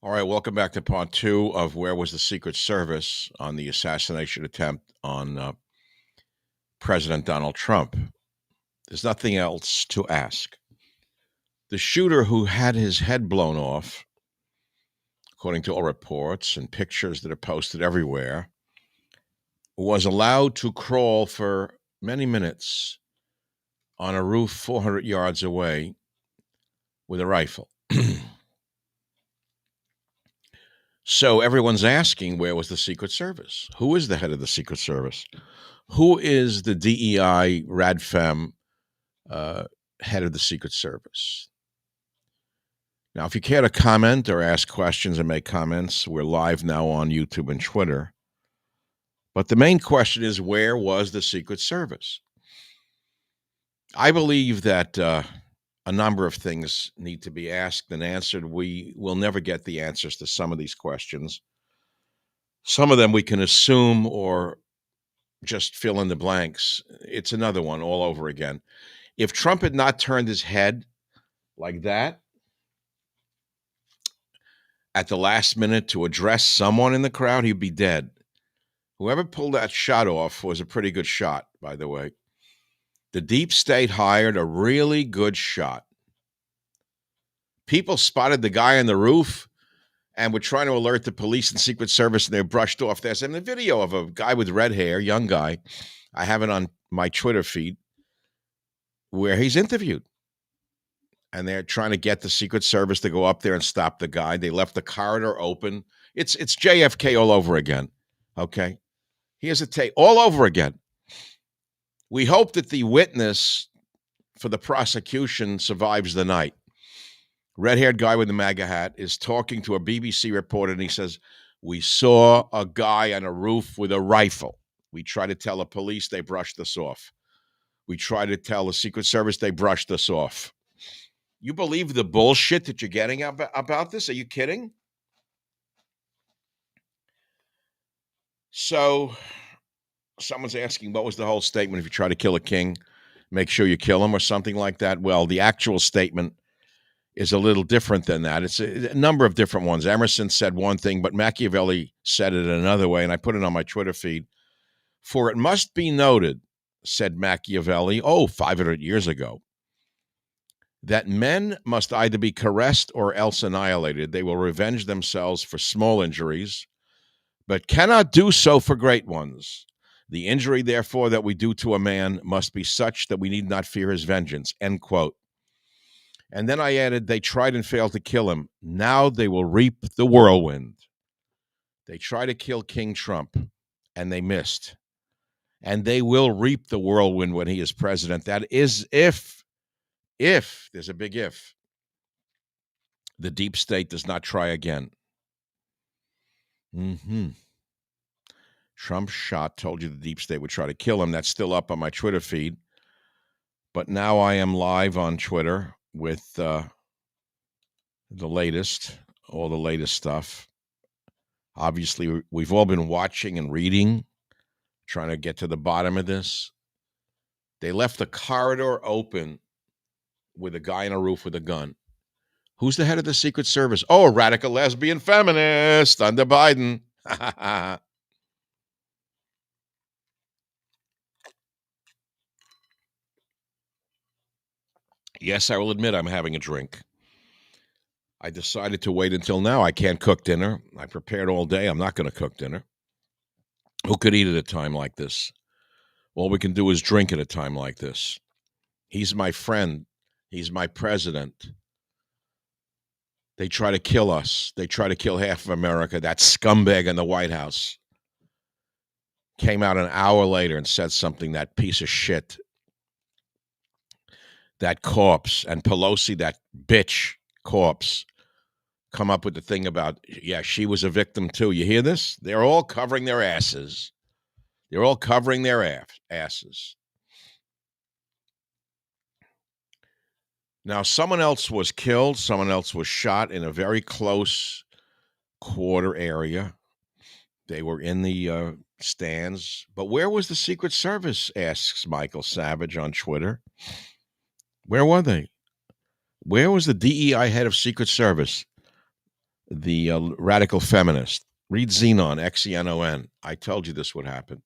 All right, welcome back to part two of Where Was the Secret Service on the assassination attempt on President Donald Trump. There's nothing else to ask. The shooter who had his head blown off, according to all reports and pictures that are posted everywhere, was allowed to crawl for many minutes on a roof 400 yards away with a rifle. So everyone's asking, where was the Secret Service? Who is the head of the Secret Service? Who is the DEI Radfem head of the Secret Service? Now, if you care to comment or ask questions or make comments, we're live now on YouTube and Twitter. But the main question is, where was the Secret Service? I believe that a number of things need to be asked and answered. We will never get the answers to some of these questions. Some of them we can assume or just fill in the blanks. It's another one all over again. If Trump had not turned his head like that at the last minute to address someone in the crowd, he'd be dead. Whoever pulled that shot off was a pretty good shot, by the way. The deep state hired a really good shot. People spotted the guy on the roof and were trying to alert the police and Secret Service, and they brushed off. There's a video of a guy with red hair, young guy. I have it on my Twitter feed where he's interviewed. And they're trying to get the Secret Service to go up there and stop the guy. They left the corridor open. It's JFK all over again, okay? Here's a tape all over again. We hope that the witness for the prosecution survives the night. Red-haired guy with the MAGA hat is talking to a BBC reporter, and he says, "We saw a guy on a roof with a rifle. We tried to tell the police, they brushed us off. We tried to tell the Secret Service, they brushed us off." You believe the bullshit that you're getting about this? Are you kidding? So someone's asking, what was the whole statement? If you try to kill a king, make sure you kill him or something like that. Well, the actual statement is a little different than that. It's a number of different ones. Emerson said one thing, but Machiavelli said it another way, and I put it on my Twitter feed. For it must be noted, said Machiavelli, 500 years ago, that men must either be caressed or else annihilated. They will revenge themselves for small injuries, but cannot do so for great ones. The injury, therefore, that we do to a man must be such that we need not fear his vengeance, end quote. And then I added, they tried and failed to kill him. Now they will reap the whirlwind. They tried to kill King Trump, and they missed. And they will reap the whirlwind when he is president. That is if, there's a big if, the deep state does not try again. Trump's shot told you the deep state would try to kill him. That's still up on my Twitter feed. But now I am live on Twitter with the latest, all the latest stuff. Obviously, we've all been watching and reading, trying to get to the bottom of this. They left the corridor open with a guy on a roof with a gun. Who's the head of the Secret Service? Oh, a radical lesbian feminist under Biden. Yes, I will admit I'm having a drink. I decided to wait until now. I can't cook dinner. I prepared all day. I'm not going to cook dinner. Who could eat at a time like this? All we can do is drink at a time like this. He's my friend. He's my president. They try to kill us. They try to kill half of America. That scumbag in the White House came out an hour later and said something, that piece of shit, that corpse, and Pelosi, that bitch corpse, come up with the thing about, yeah, she was a victim too. You hear this? They're all covering their asses. They're all covering their asses. Now, someone else was killed. Someone else was shot in a very close quarter area. They were in the stands. But where was the Secret Service, asks Michael Savage on Twitter. Where were they? Where was the DEI head of Secret Service? the radical feminist. Read Xenon, Xenon. I told you this would happen.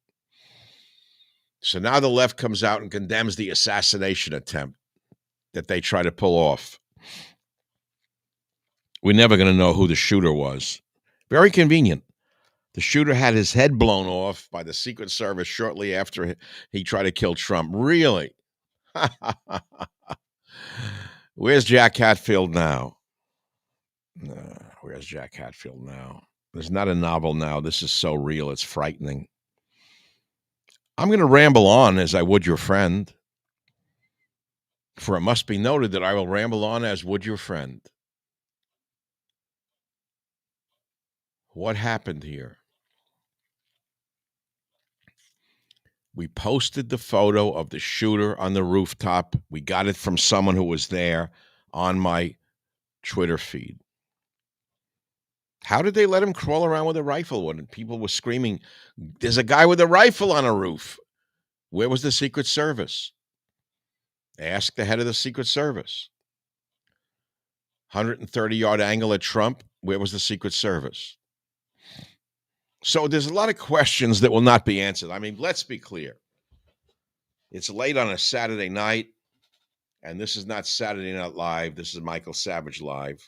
So now the left comes out and condemns the assassination attempt that they try to pull off. We're never going to know who the shooter was. Very convenient. The shooter had his head blown off by the Secret Service shortly after he tried to kill Trump. Really? Where's Jack Hatfield now? Where's Jack Hatfield now? There's not a novel now. This is so real. It's frightening. I'm going to ramble on as I would your friend. For it must be noted that I will ramble on as would your friend. What happened here? We posted the photo of the shooter on the rooftop. We got it from someone who was there on my Twitter feed. How did they let him crawl around with a rifle when people were screaming, there's a guy with a rifle on a roof? Where was the Secret Service? Ask the head of the Secret Service. 130-yard angle at Trump. Where was the Secret Service? So there's a lot of questions that will not be answered. I mean, let's be clear. It's late on a Saturday night, and this is not Saturday Night Live. This is Michael Savage Live.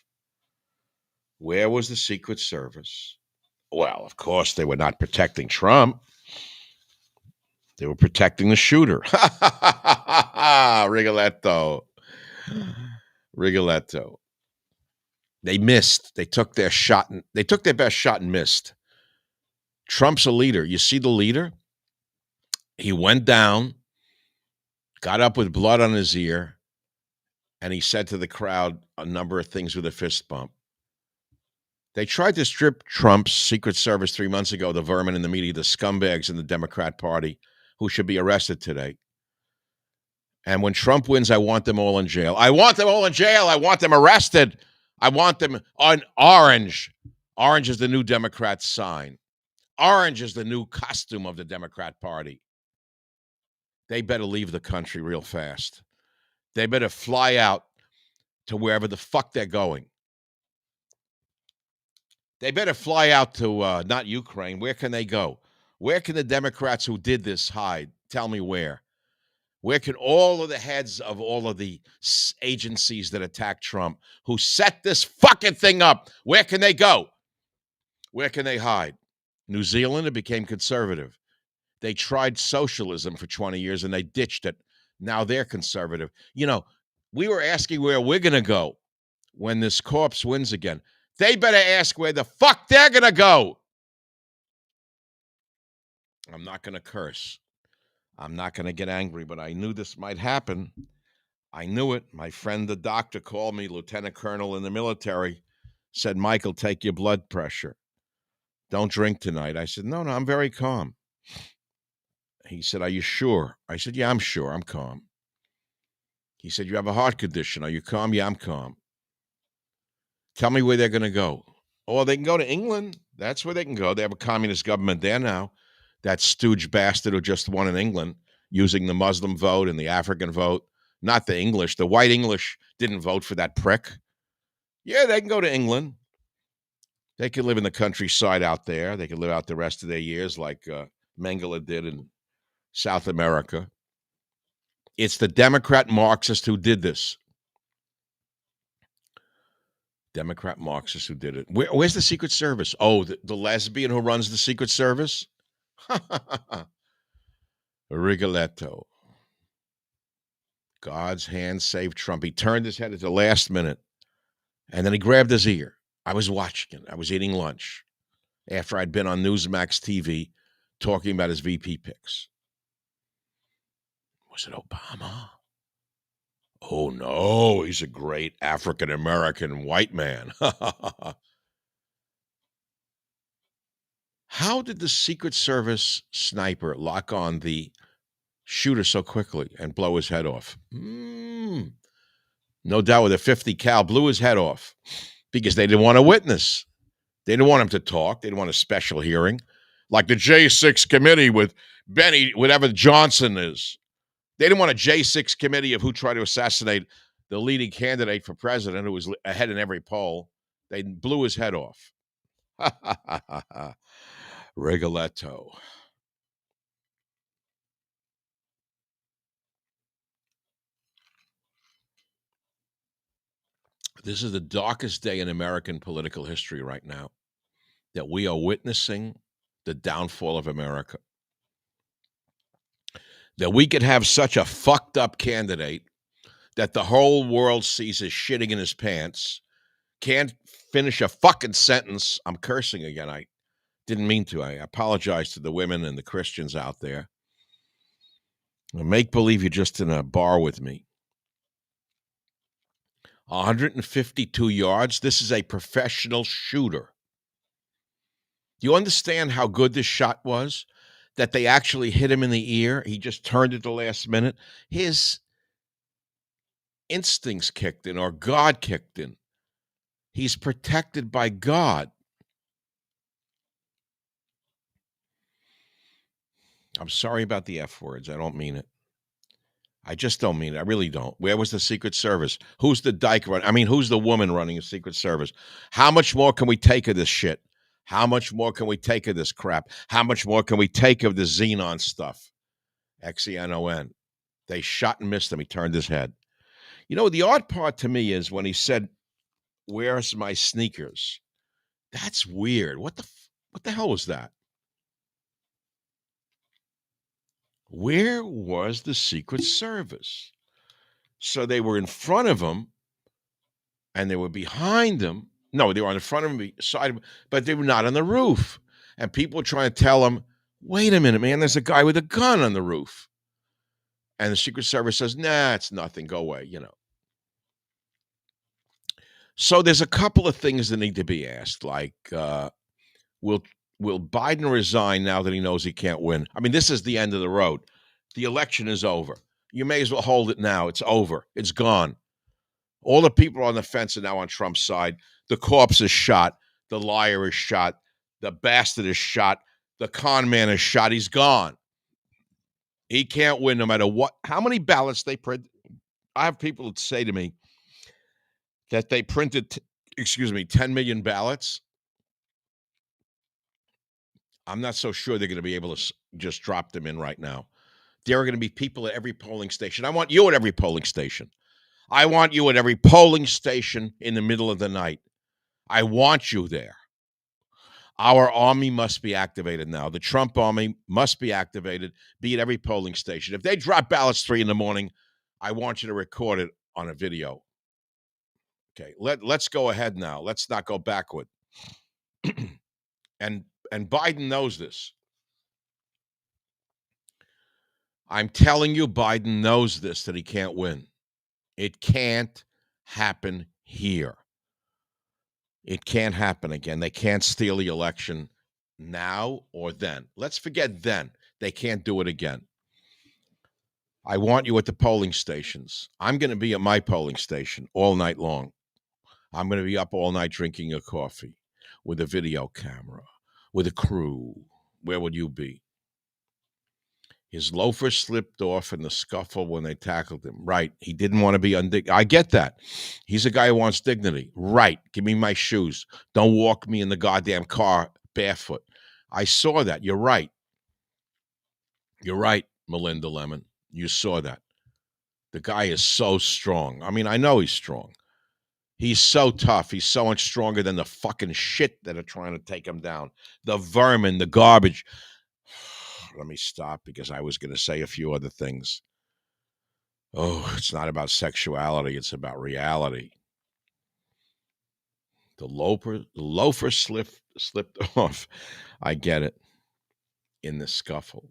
Where was the Secret Service? Well, of course, they were not protecting Trump. They were protecting the shooter. Rigoletto. They missed. They took their shot. They took their best shot and missed. Trump's a leader. You see the leader? He went down, got up with blood on his ear, and he said to the crowd a number of things with a fist bump. They tried to strip Trump's Secret Service 3 months ago, the vermin in the media, the scumbags in the Democrat Party, who should be arrested today. And when Trump wins, I want them all in jail. I want them all in jail. I want them arrested. I want them on orange. Orange is the new Democrat sign. Orange is the new costume of the Democrat Party. They better leave the country real fast. They better fly out to wherever the fuck they're going. They better fly out to not Ukraine. Where can they go? Where can the Democrats who did this hide? Tell me where. Where can all of the heads of all of the agencies that attacked Trump, who set this fucking thing up, where can they go? Where can they hide? New Zealand, it became conservative. They tried socialism for 20 years and they ditched it. Now they're conservative. You know, we were asking where we're going to go when this corpse wins again. They better ask where the fuck they're going to go. I'm not going to curse. I'm not going to get angry, but I knew this might happen. I knew it. My friend, the doctor, called me, lieutenant colonel in the military, said, Michael, take your blood pressure. Don't drink tonight. I said, no, I'm very calm. He said, are you sure? I said, yeah, I'm sure. I'm calm. He said, you have a heart condition. Are you calm? Yeah, I'm calm. Tell me where they're going to go. Oh, they can go to England. That's where they can go. They have a communist government there now. That stooge bastard who just won in England using the Muslim vote and the African vote, not the English. The white English didn't vote for that prick. Yeah, they can go to England. They could live in the countryside out there. They could live out the rest of their years like Mengele did in South America. It's the Democrat Marxists who did this. Democrat Marxists who did it. Where's the Secret Service? Oh, the lesbian who runs the Secret Service? Rigoletto. God's hand saved Trump. He turned his head at the last minute, and then he grabbed his ear. I was watching it. I was eating lunch after I'd been on Newsmax TV talking about his VP picks. Was it Obama? Oh, no, he's a great African-American white man. How did the Secret Service sniper lock on the shooter so quickly and blow his head off? No doubt with a 50 cal blew his head off because they didn't want a witness. They didn't want him to talk. They didn't want a special hearing like the J6 committee with Benny, whatever Johnson is. They didn't want a J6 committee of who tried to assassinate the leading candidate for president who was ahead in every poll. They blew his head off. Rigoletto. This is the darkest day in American political history right now, that we are witnessing the downfall of America. That we could have such a fucked up candidate that the whole world sees as shitting in his pants, can't finish a fucking sentence. I'm cursing again. I didn't mean to. I apologize to the women and the Christians out there. Make believe you're just in a bar with me. 152 yards. This is a professional shooter. Do you understand how good this shot was? That they actually hit him in the ear. He just turned at the last minute. His instincts kicked in, or God kicked in. He's protected by God. I'm sorry about the F words. I don't mean it. I just don't mean it. I really don't. Where was the Secret Service? Who's the dyke run? I mean, who's the woman running the Secret Service? How much more can we take of this shit? How much more can we take of this crap? How much more can we take of the Xenon stuff? Xenon. They shot and missed him. He turned his head. You know, the odd part to me is when he said, "Where's my sneakers?" That's weird. What the hell was that? Where was the Secret Service? So they were in front of him and they were behind him. No, they were on the front of him, side of him, but they were not on the roof. And people were trying to tell him, "Wait a minute, man, there's a guy with a gun on the roof." And the Secret Service says, "Nah, it's nothing. Go away," you know. So there's a couple of things that need to be asked, like, will Biden resign now that he knows he can't win? I mean, this is the end of the road. The election is over. You may as well hold it now. It's over. It's gone. All the people on the fence are now on Trump's side. The corpse is shot. The liar is shot. The bastard is shot. The con man is shot. He's gone. He can't win no matter what. How many ballots they print? I have people that say to me that they printed, 10 million ballots. I'm not so sure they're going to be able to just drop them in right now. There are going to be people at every polling station. I want you at every polling station. I want you at every polling station in the middle of the night. I want you there. Our army must be activated now. The Trump army must be activated, be at every polling station. If they drop ballots 3 a.m, I want you to record it on a video. Okay, let's go ahead now. Let's not go backward. And Biden knows this. I'm telling you, Biden knows this, that he can't win. It can't happen here. It can't happen again. They can't steal the election now or then. Let's forget then. They can't do it again. I want you at the polling stations. I'm going to be at my polling station all night long. I'm going to be up all night drinking a coffee with a video camera, with a crew. Where would you be? His loafer slipped off in the scuffle when they tackled him. Right. He didn't want to be undignified. I get that. He's a guy who wants dignity. Right. Give me my shoes. Don't walk me in the goddamn car barefoot. I saw that. You're right. You're right, Melinda Lemon. You saw that. The guy is so strong. I mean, I know he's strong. He's so tough. He's so much stronger than the fucking shit that are trying to take him down. The vermin, the garbage. Let me stop because I was going to say a few other things. Oh, it's not about sexuality. It's about reality. The loafer slipped off. I get it. In the scuffle.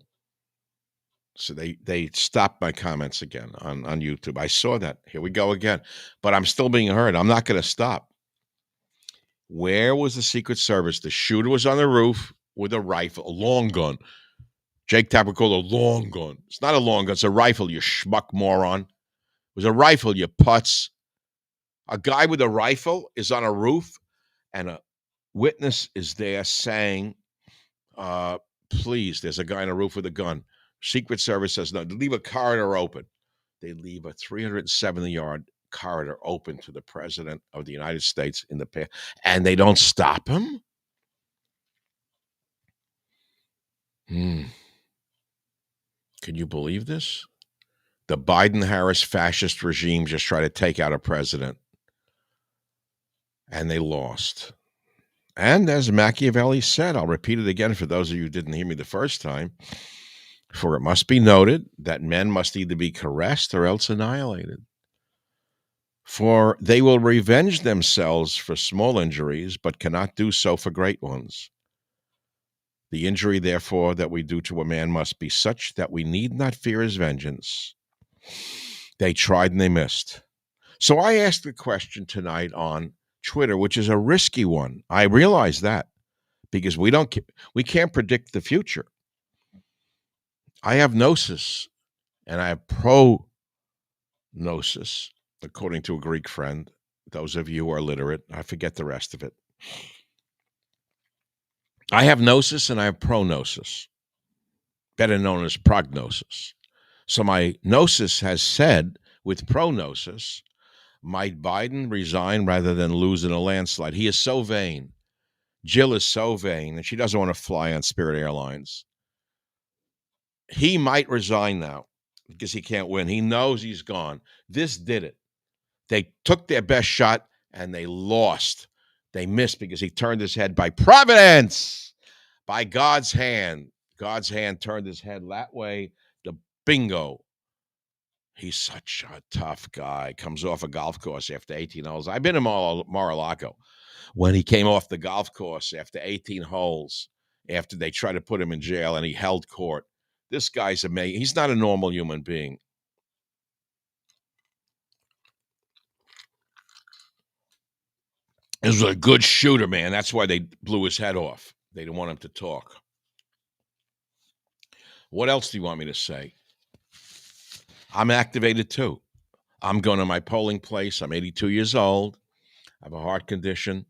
So they stopped my comments again on YouTube. I saw that. Here we go again. But I'm still being heard. I'm not going to stop. Where was the Secret Service? The shooter was on the roof with a rifle, a long gun. Jake Tapper called a long gun. It's not a long gun. It's a rifle, you schmuck moron. It was a rifle, you putz. A guy with a rifle is on a roof, and a witness is there saying, please, there's a guy on a roof with a gun. Secret Service says no. They leave a corridor open. They leave a 370-yard corridor open to the president of the United States in the past, and they don't stop him? Can you believe this? The Biden-Harris fascist regime just tried to take out a president, and they lost. And as Machiavelli said, I'll repeat it again for those of you who didn't hear me the first time, for it must be noted that men must either be caressed or else annihilated. For they will revenge themselves for small injuries, but cannot do so for great ones. The injury, therefore, that we do to a man must be such that we need not fear his vengeance. They tried and they missed. So I asked a question tonight on Twitter, which is a risky one. I realize that because we can't predict the future. I have gnosis and I have prognosis, according to a Greek friend. Those of you who are literate, I forget the rest of it. I have gnosis and I have prognosis, better known as prognosis. So my gnosis has said, with prognosis, might Biden resign rather than lose in a landslide? He is so vain. Jill is so vain, and she doesn't want to fly on Spirit Airlines. He might resign now because he can't win. He knows he's gone. This did it. They took their best shot, and they lost. They missed because he turned his head by providence, by God's hand. God's hand turned his head that way. The bingo. He's such a tough guy. Comes off a golf course after 18 holes. I've been in Mar-a-Lago when he came off the golf course after 18 holes, after they tried to put him in jail, and he held court. This guy's amazing. He's not a normal human being. He was a good shooter, man. That's why they blew his head off. They didn't want him to talk. What else do you want me to say? I'm activated too. I'm going to my polling place. I'm 82 years old. I have a heart condition.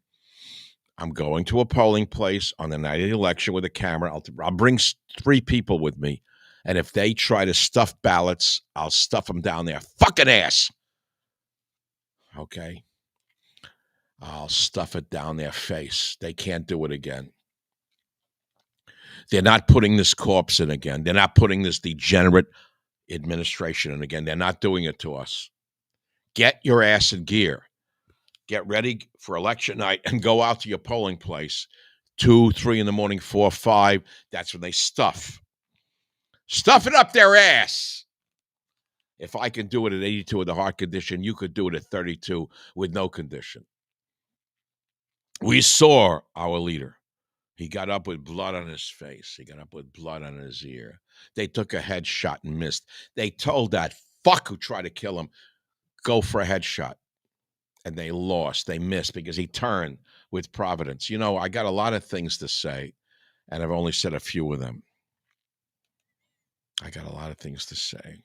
I'm going to a polling place on the night of the election with a camera. I'll bring 3 people with me. And if they try to stuff ballots, I'll stuff them down their fucking ass. Okay? I'll stuff it down their face. They can't do it again. They're not putting this corpse in again. They're not putting this degenerate administration in again. They're not doing it to us. Get your ass in gear. Get ready for election night and go out to your polling place. 2, 3 in the morning, 4, 5. That's when they stuff. Stuff it up their ass. If I can do it at 82 with a heart condition, you could do it at 32 with no condition. We saw our leader. He got up with blood on his face. He got up with blood on his ear. They took a headshot and missed. They told that fuck who tried to kill him, go for a headshot. And they lost. They missed because he turned with providence. You know, I got a lot of things to say, and I've only said a few of them. I got a lot of things to say.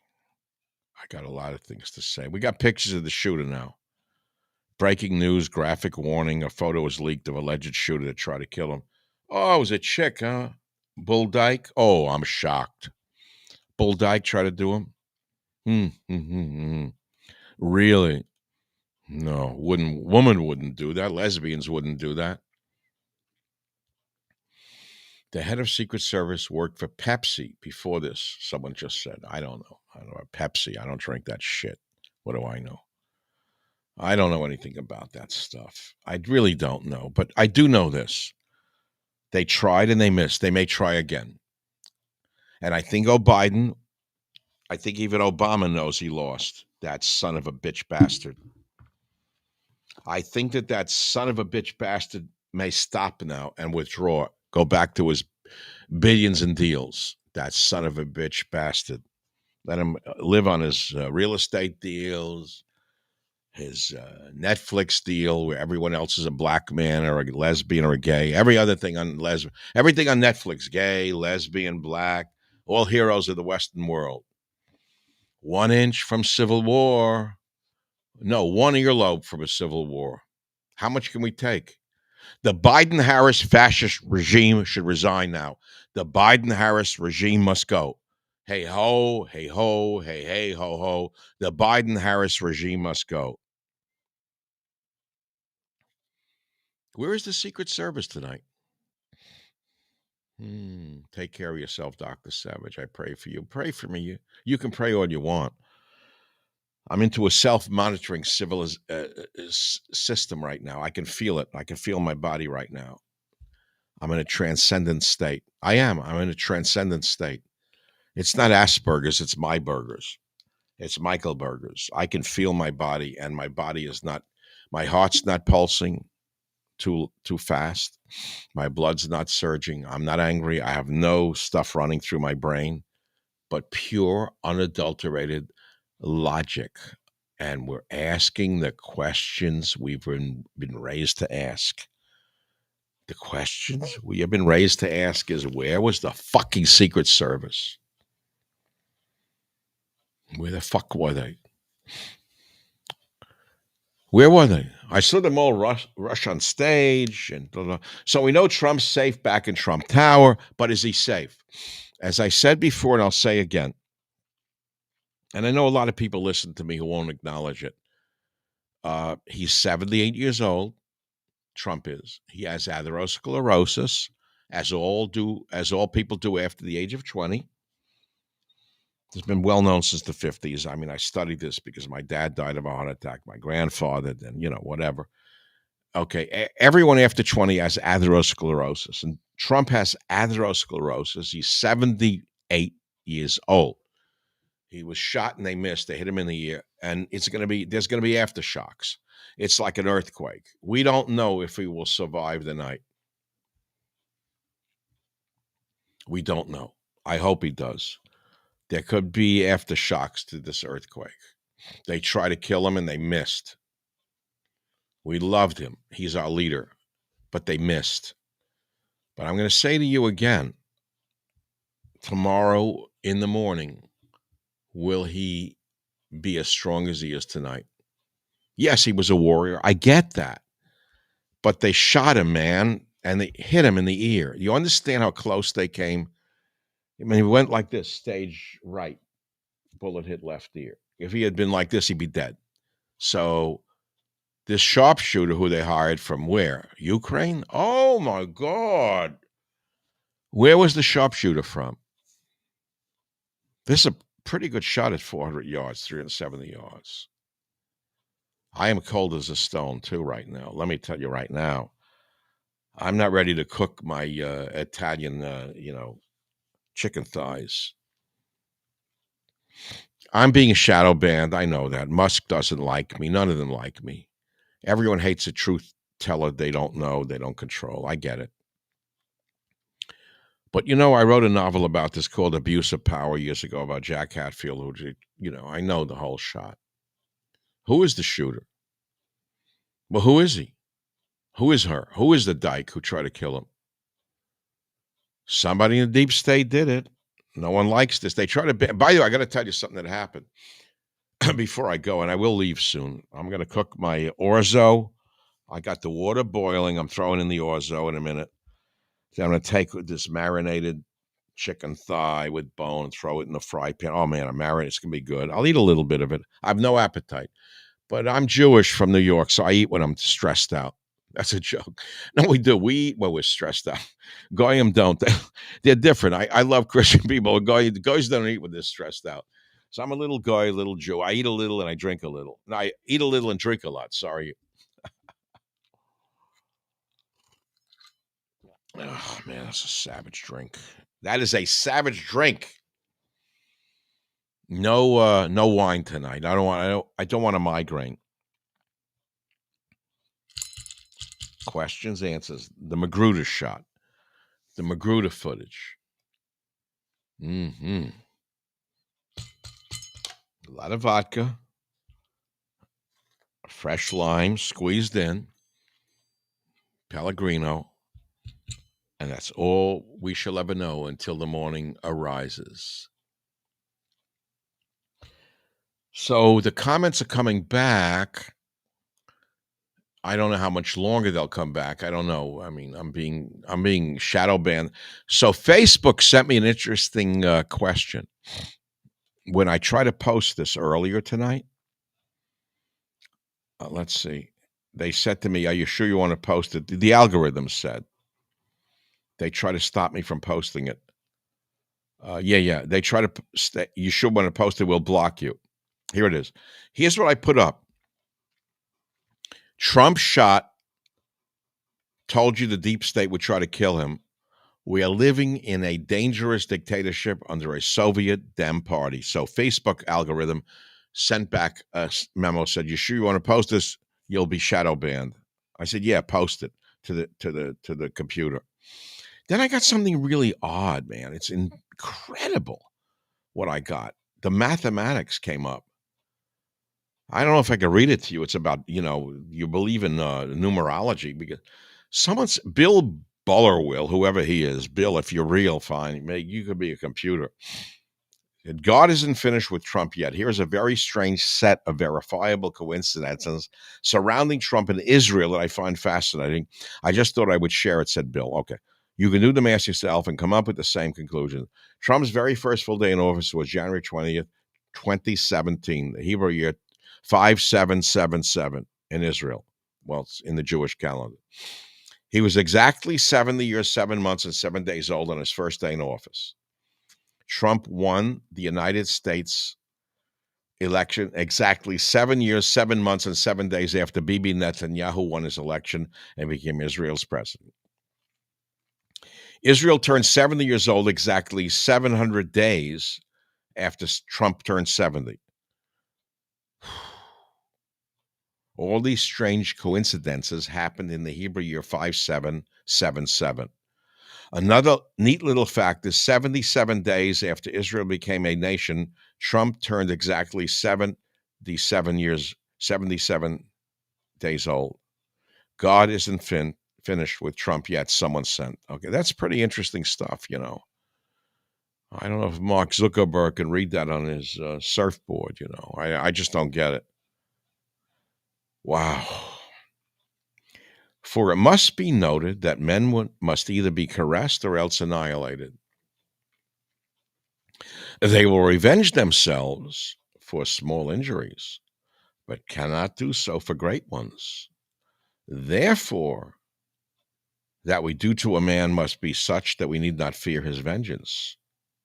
We got pictures of the shooter now. Breaking news, graphic warning, a photo was leaked of alleged shooter that tried to kill him. Oh, it was a chick, huh? Bull Dyke? Oh, I'm shocked. Bull Dyke tried to do him? Really? No, woman wouldn't do that. Lesbians wouldn't do that. The head of Secret Service worked for Pepsi before this, someone just said. I don't know. I don't know about Pepsi. I don't drink that shit. What do I know? I don't know anything about that stuff. I really don't know. But I do know this. They tried and they missed. They may try again. And I think even Obama knows he lost. That son of a bitch bastard. I think that son of a bitch bastard may stop now and withdraw. Go back to his billions in deals. That son of a bitch bastard. Let him live on his real estate deals, his Netflix deal where everyone else is a black man or a lesbian or a gay. Everything on Netflix, gay, lesbian, black, all heroes of the Western world. 1 inch from civil war. No, 1 earlobe from a civil war. How much can we take? The Biden-Harris fascist regime should resign now. The Biden-Harris regime must go. Hey ho, hey ho, hey ho ho. The Biden-Harris regime must go. Where is the Secret Service tonight? Take care of yourself, Dr. Savage. I pray for you. Pray for me. You can pray all you want. I'm into a self-monitoring system right now. I can feel it. I can feel my body right now. I'm in a transcendent state. I am. I'm in a transcendent state. It's not Asperger's. It's my burgers. It's Michael Burgers. I can feel my body, and my body is not. My heart's not pulsing too fast. My blood's not surging. I'm not angry. I have no stuff running through my brain, but pure, unadulterated logic. And we're asking the questions we've been raised to ask. The questions we have been raised to ask is, where was the fucking Secret Service? Where the fuck were they? Where were they? I saw them all rush on stage. And blah, blah. So we know Trump's safe back in Trump Tower, but is he safe? As I said before, and I'll say again, and I know a lot of people listen to me who won't acknowledge it. He's 78 years old. Trump is. He has atherosclerosis, as all people do after the age of 20. It's been well known since the 50s. I mean, I studied this because my dad died of a heart attack, my grandfather, and whatever. Okay, everyone after 20 has atherosclerosis, and Trump has atherosclerosis. He's 78 years old. He was shot and they missed. They hit him in the ear, and there's going to be aftershocks. It's like an earthquake. We don't know if he will survive the night. We don't know. I hope he does. There could be aftershocks to this earthquake. They tried to kill him and they missed. We loved him. He's our leader, but they missed. But I'm going to say to you again, tomorrow in the morning, will he be as strong as he is tonight? Yes, he was a warrior. I get that. But they shot him, man, and they hit him in the ear. You understand how close they came? I mean, he went like this, stage right, bullet hit left ear. If he had been like this, he'd be dead. So this sharpshooter who they hired from where? Ukraine? Oh, my God. Where was the sharpshooter from? This is a pretty good shot at 400 yards, 370 yards. I am cold as a stone, too, right now. Let me tell you right now. I'm not ready to cook my Italian, chicken thighs. I'm being shadow banned. I know that. Musk doesn't like me. None of them like me. Everyone hates a truth teller they don't know, they don't control. I get it. But, I wrote a novel about this called Abuse of Power years ago about Jack Hatfield, who, I know the whole shot. Who is the shooter? Well, who is he? Who is her? Who is the dyke who tried to kill him? Somebody in the deep state did it. No one likes this. They try to by the way, I got to tell you something that happened before I go, and I will leave soon. I'm going to cook my orzo. I got the water boiling. I'm throwing in the orzo in a minute. Then I'm going to take this marinated chicken thigh with bone, throw it in the fry pan. Oh, man, I'm marinated. It's going to be good. I'll eat a little bit of it. I have no appetite. But I'm Jewish from New York, so I eat when I'm stressed out. That's a joke. No, we do. We eat when we're stressed out. Goyim don't. They're different. I love Christian people. Goys don't eat when they're stressed out. So I'm a little goy, a little Jew. I eat a little and I drink a little. No, I eat a little and drink a lot. Sorry. Oh, man, that's a savage drink. That is a savage drink. No wine tonight. I don't want a migraine. Questions, answers. The Magruder shot. The Magruder footage. A lot of vodka. Fresh lime squeezed in. Pellegrino. And that's all we shall ever know until the morning arises. So the comments are coming back. I don't know how much longer they'll come back. I don't know. I mean, I'm being shadow banned. So Facebook sent me an interesting question. When I tried to post this earlier tonight, let's see. They said to me, "Are you sure you want to post it?" The algorithm said they try to stop me from posting it. Yeah. They try to. You sure want to post it? We'll block you. Here it is. Here's what I put up. Trump shot. Told you the deep state would try to kill him. We are living in a dangerous dictatorship under a Soviet Dem party. So Facebook algorithm sent back a memo, said, "You sure you want to post this? You'll be shadow banned." I said, "Yeah, post it to the computer." Then I got something really odd, man. It's incredible what I got. The mathematics came up. I don't know if I can read it to you. It's about, you believe in numerology because Bill Bullerwill, whoever he is, Bill, if you're real, fine. You could be a computer. God isn't finished with Trump yet. Here's a very strange set of verifiable coincidences surrounding Trump and Israel that I find fascinating. I just thought I would share it, said Bill. Okay. You can do the math yourself and come up with the same conclusion. Trump's very first full day in office was January 20th, 2017, the Hebrew year 5777 in Israel. Well, it's in the Jewish calendar. He was exactly 70 years, 7 months, and 7 days old on his first day in office. Trump won the United States election exactly 7 years, 7 months, and 7 days after Bibi Netanyahu won his election and became Israel's president. Israel turned 70 years old exactly 700 days after Trump turned 70. All these strange coincidences happened in the Hebrew year 5777. Another neat little fact is 77 days after Israel became a nation, Trump turned exactly 77 days old. God isn't finished with Trump yet, someone sent. Okay, that's pretty interesting stuff, I don't know if Mark Zuckerberg can read that on his surfboard, I just don't get it. Wow. For it must be noted that men must either be caressed or else annihilated. They will revenge themselves for small injuries, but cannot do so for great ones. Therefore, that we do to a man must be such that we need not fear his vengeance.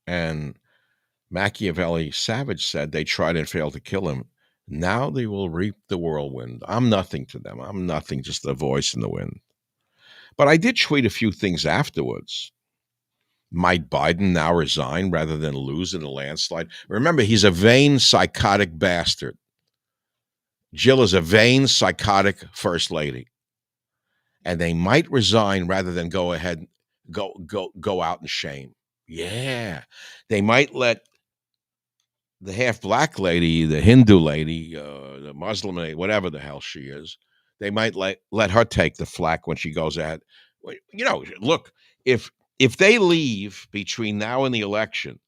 And Machiavelli Savage said they tried and failed to kill him. Now they will reap the whirlwind. I'm nothing to them. I'm nothing, just a voice in the wind. But I did tweet a few things afterwards. Might Biden now resign rather than lose in a landslide? Remember, he's a vain, psychotic bastard. Jill is a vain, psychotic first lady. And they might resign rather than go out in shame. Yeah. They might let the half black lady, the Hindu lady, the Muslim lady, whatever the hell she is, they might let her take the flack when she goes ahead. Look, if they leave between now and the election,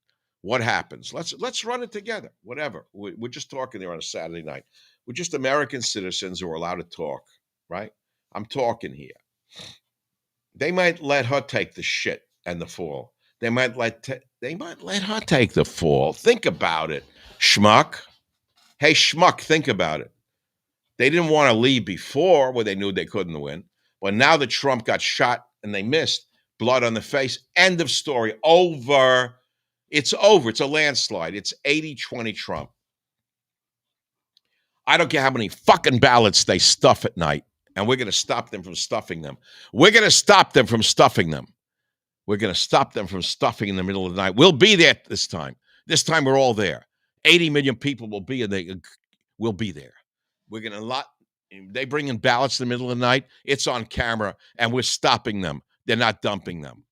what happens? Let's run it together. Whatever. We're just talking there on a Saturday night. We're just American citizens who are allowed to talk, right? I'm talking here. They might let her take the shit and the fall. They might let her take the fall. Think about it, schmuck. Hey, schmuck, think about it. They didn't want to leave before when they knew they couldn't win. But now that Trump got shot and they missed, blood on the face, end of story. Over. It's over. It's a landslide. It's 80-20 Trump. I don't care how many fucking ballots they stuff at night, and we're going to stop them from stuffing them. We're going to stop them from stuffing them. We're going to stop them from stuffing in the middle of the night. We'll be there this time. This time we're all there. 80 million people will be, and we'll be there. We're going to they bring in ballots in the middle of the night. It's on camera, and we're stopping them. They're not dumping them.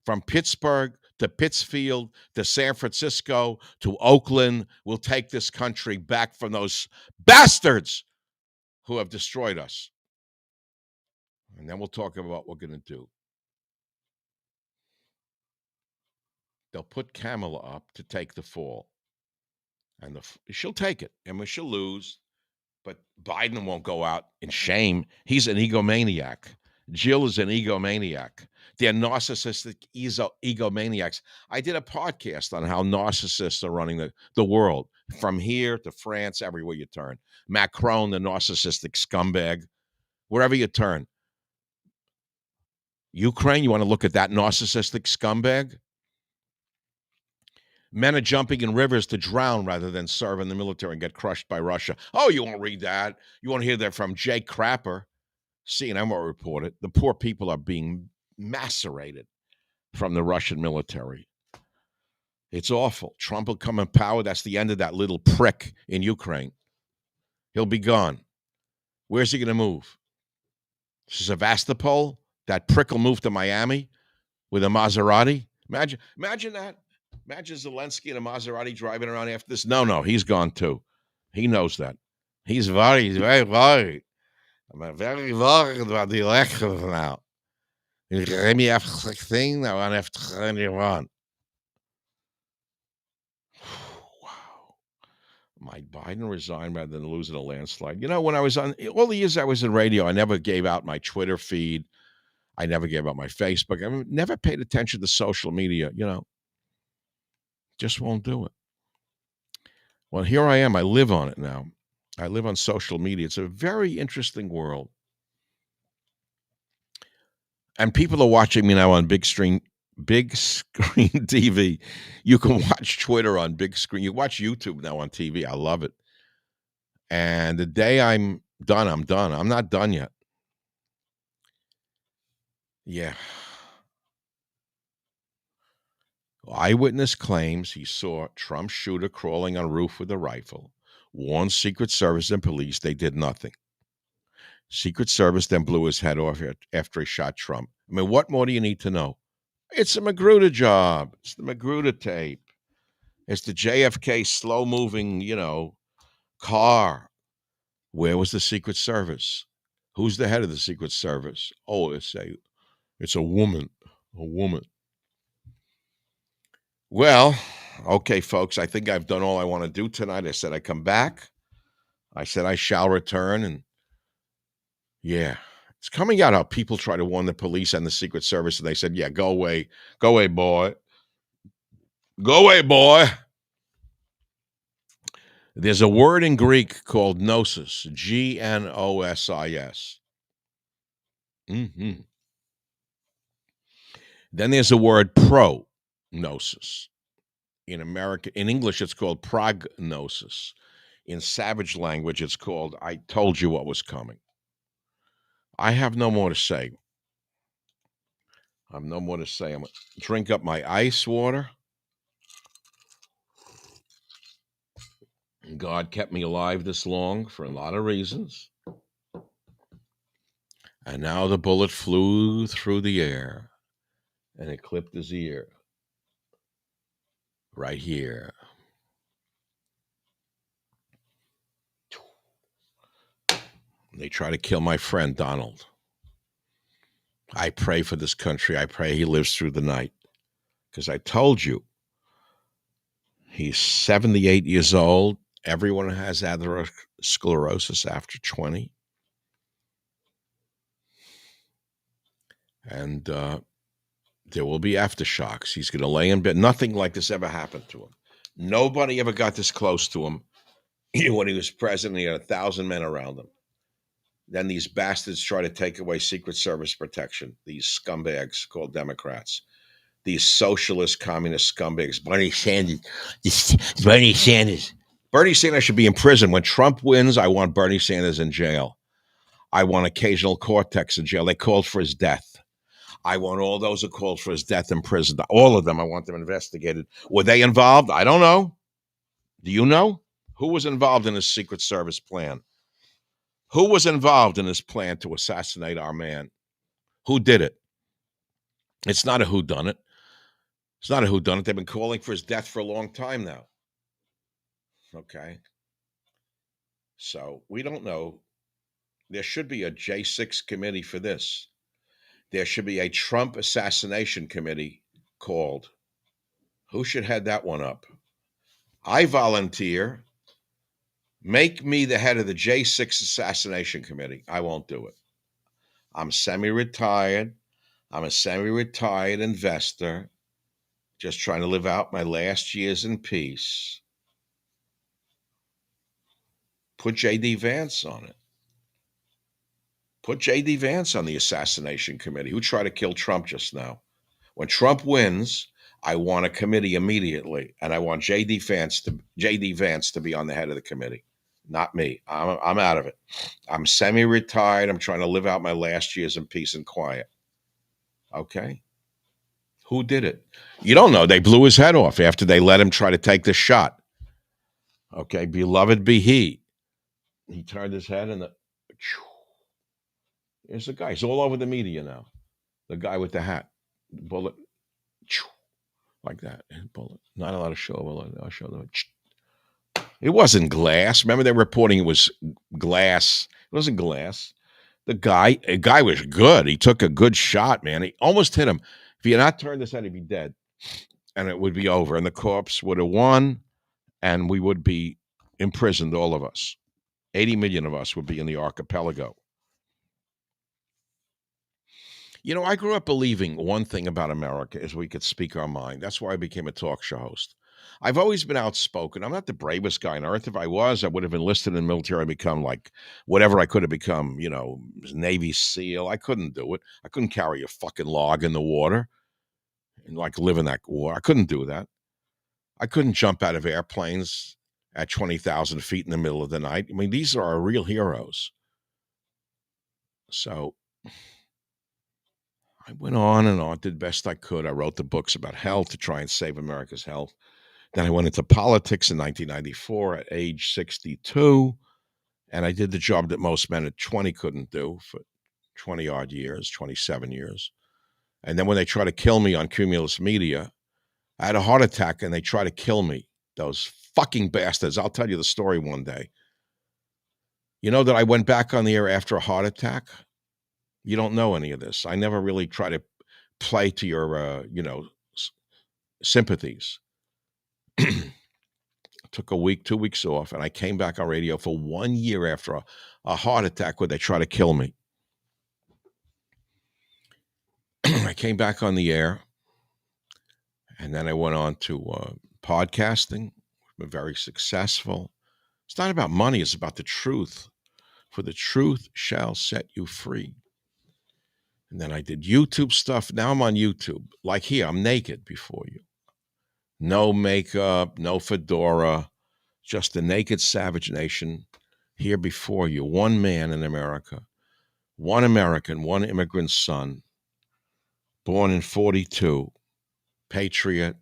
From Pittsburgh to Pittsfield to San Francisco to Oakland, we'll take this country back from those bastards who have destroyed us. And then we'll talk about what we're going to do. They'll put Kamala up to take the fall. And she'll take it, and she'll lose. But Biden won't go out in shame. He's an egomaniac. Jill is an egomaniac. They're narcissistic egomaniacs. I did a podcast on how narcissists are running the world from here to France, everywhere you turn. Macron, the narcissistic scumbag, wherever you turn. Ukraine, you want to look at that narcissistic scumbag? Men are jumping in rivers to drown rather than serve in the military and get crushed by Russia. Oh, you won't read that. You won't hear that from Jay Crapper. CNN will report it. The poor people are being macerated from the Russian military. It's awful. Trump will come in power. That's the end of that little prick in Ukraine. He'll be gone. Where's he going to move? Sevastopol? That prick will move to Miami with a Maserati? Imagine that. Imagine Zelensky in a Maserati driving around after this. No, he's gone too. He knows that. He's very worried. I'm very worried about the elections now. Let me have thing. I want to have to run. Wow. Might Biden resign rather than lose in a landslide? You know, when I was on all the years I was in radio, I never gave out my Twitter feed. I never gave out my Facebook. I never paid attention to social media. You know, just won't do it. Well, here I am. I live on it now. I live on social media. It's a very interesting world. And people are watching me now on big screen TV. You can watch Twitter on big screen. You watch YouTube now on TV. I love it. And the day I'm done, I'm done. I'm not done yet. Yeah. Eyewitness claims he saw Trump shooter crawling on roof with a rifle. Warned Secret Service and police. They did nothing. Secret Service then blew his head off after he shot Trump. I mean, what more do you need to know? It's a Magruder job. It's the Magruder tape. It's the JFK slow-moving, car. Where was the Secret Service? Who's the head of the Secret Service? Oh, it's a woman. A woman. Well, okay, folks, I think I've done all I want to do tonight. I said I come back. I said I shall return. And yeah, it's coming out how people try to warn the police and the Secret Service. And they said, yeah, go away. Go away, boy. Go away, boy. There's a word in Greek called gnosis, Gnosis. Mm-hmm. Then there's a word prognosis. In English, it's called prognosis. In savage language, it's called I told you what was coming. I have no more to say. I'm going to drink up my ice water. God kept me alive this long for a lot of reasons. And now the bullet flew through the air and it clipped his ear. Right here. They try to kill my friend Donald. I pray for this country. I pray he lives through the night. Because I told you, he's 78 years old. Everyone has atherosclerosis after 20. And there will be aftershocks. He's going to lay in bed. Nothing like this ever happened to him. Nobody ever got this close to him when he was president. He had 1,000 men around him. Then these bastards try to take away Secret Service protection. These scumbags called Democrats. These socialist, communist scumbags. Bernie Sanders. Bernie Sanders should be in prison. When Trump wins, I want Bernie Sanders in jail. I want occasional Cortex in jail. They called for his death. I want all those who called for his death in prison. All of them, I want them investigated. Were they involved? I don't know. Do you know? Who was involved in his Secret Service plan? Who was involved in this plan to assassinate our man? Who did it? It's not a whodunit. It's not a whodunit. They've been calling for his death for a long time now. Okay. So we don't know. There should be a J6 committee for this. There should be a Trump assassination committee called. Who should head that one up? I volunteer. Make me the head of the J6 assassination committee. I won't do it. I'm semi-retired. I'm a semi-retired investor, just trying to live out my last years in peace. Put J.D. Vance on it. Put J.D. Vance on the assassination committee. Who tried to kill Trump just now? When Trump wins, I want a committee immediately, and I want J.D. Vance to be on the head of the committee, not me. I'm out of it. I'm semi-retired. I'm trying to live out my last years in peace and quiet. Okay. Who did it? You don't know. They blew his head off after they let him try to take the shot. Okay. Beloved be he. He turned his head and here's the guy. He's all over the media now. The guy with the hat. Bullet. Like that. Bullet. Not a lot of show. I'll show them. It wasn't glass. Remember they were reporting it was glass. It wasn't glass. A guy was good. He took a good shot, man. He almost hit him. If he had not turned his head, he'd be dead. And it would be over. And the corpse would have won. And we would be imprisoned, all of us. 80 million of us would be in the archipelago. You know, I grew up believing one thing about America is we could speak our mind. That's why I became a talk show host. I've always been outspoken. I'm not the bravest guy on earth. If I was, I would have enlisted in the military and become like whatever I could have become, Navy SEAL. I couldn't do it. I couldn't carry a fucking log in the water and like live in that war. I couldn't do that. I couldn't jump out of airplanes at 20,000 feet in the middle of the night. I mean, these are our real heroes. So I went on and on, did best I could. I wrote the books about health to try and save America's health. Then I went into politics in 1994 at age 62, and I did the job that most men at 20 couldn't do for 20 odd years, 27 years. And then when they tried to kill me on Cumulus Media, I had a heart attack and they tried to kill me. Those fucking bastards. I'll tell you the story one day. You know that I went back on the air after a heart attack? You don't know any of this. I never really try to play to your, sympathies. Took a week, 2 weeks off, and I came back on radio for 1 year after a heart attack where they tried to kill me. I came back on the air, and then I went on to podcasting. Been very successful. It's not about money. It's about the truth. For the truth shall set you free. And then I did YouTube stuff. Now I'm on YouTube. Like here, I'm naked before you. No makeup, no fedora, just the naked savage nation here before you. One man in America, one American, one immigrant son, born in 42, patriot.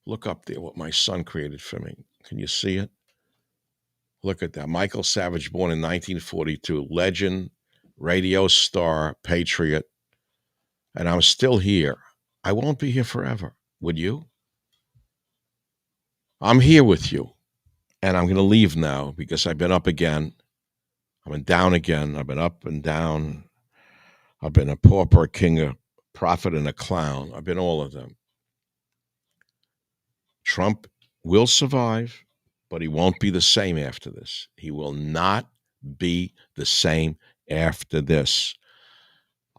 Look up there what my son created for me. Can you see it? Look at that. Michael Savage, born in 1942, legend, radio star, patriot. And I'm still here. I won't be here forever. Would you? I'm here with you. And I'm going to leave now because I've been up again. I've been down again. I've been up and down. I've been a pauper, a king, a prophet, and a clown. I've been all of them. Trump will survive, but he won't be the same after this. He will not be the same after this.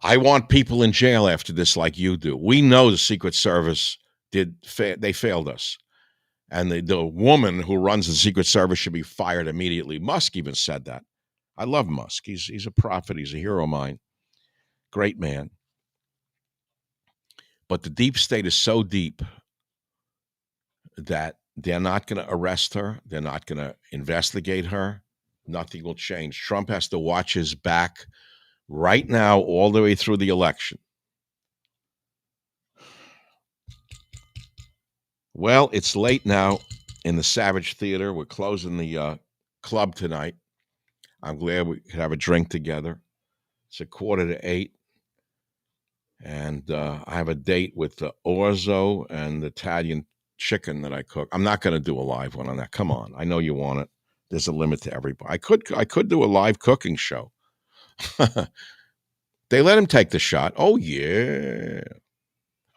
I want people in jail after this like you do. We know the Secret Service they failed us. And the woman who runs the Secret Service should be fired immediately. Musk even said that. I love Musk. He's a prophet. He's a hero of mine. Great man. But the deep state is so deep that they're not going to arrest her. They're not going to investigate her. Nothing will change. Trump has to watch his back right now all the way through the election. Well, it's late now in the Savage Theater. We're closing the club tonight. I'm glad we could have a drink together. It's 7:45, and I have a date with the orzo and the Italian chicken that I cook. I'm not going to do a live one on that. Come on, I know you want it. There's a limit to everybody. I could do a live cooking show. They let him take the shot. Oh yeah.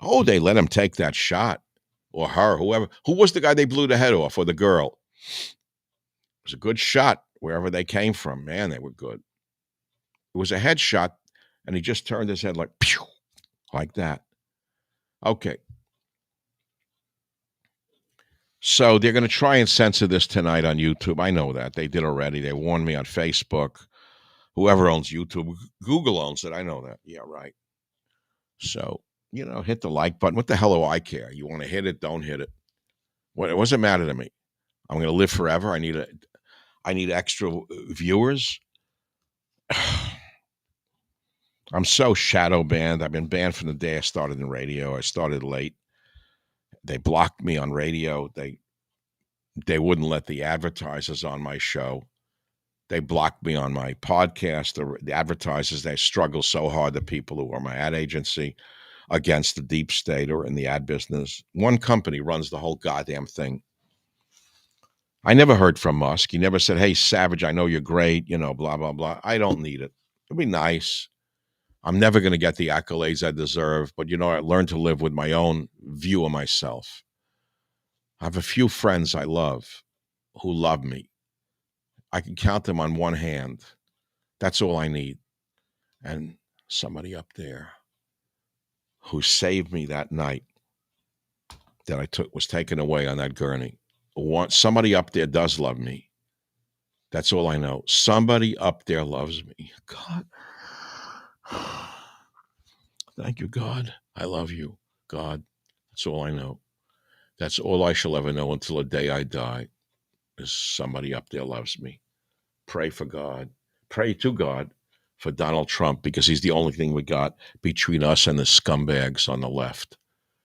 Oh, they let him take that shot. Or her, whoever. Who was the guy they blew the head off, or the girl? It was a good shot wherever they came from. Man, they were good. It was a headshot, And he just turned his head like, pew, like that. Okay. So they're going to try and censor this tonight on YouTube. I know that. They did already. They warned me on Facebook. Whoever owns YouTube, Google owns it. I know that. Yeah, right. So, hit the like button. What the hell do I care? You want to hit it? Don't hit it. What? It doesn't matter to me. I'm going to live forever. I need extra viewers. I'm so shadow banned. I've been banned from the day I started in radio. I started late. They blocked me on radio. They wouldn't let the advertisers on my show. They blocked me on my podcast. The advertisers, they struggle so hard, the people who are my ad agency, against the deep state or in the ad business. One company runs the whole goddamn thing. I never heard from Musk. He never said, hey, Savage, I know you're great, blah, blah, blah. I don't need it. It'd be nice. I'm never going to get the accolades I deserve, but I learned to live with my own view of myself. I have a few friends I love who love me. I can count them on one hand. That's all I need. And somebody up there who saved me that night that was taken away on that gurney. Somebody up there does love me. That's all I know. Somebody up there loves me. God. Thank you, God. I love you, God. That's all I know. That's all I shall ever know until the day I die, is somebody up there loves me. Pray for God. Pray to God for Donald Trump, because he's the only thing we got between us and the scumbags on the left.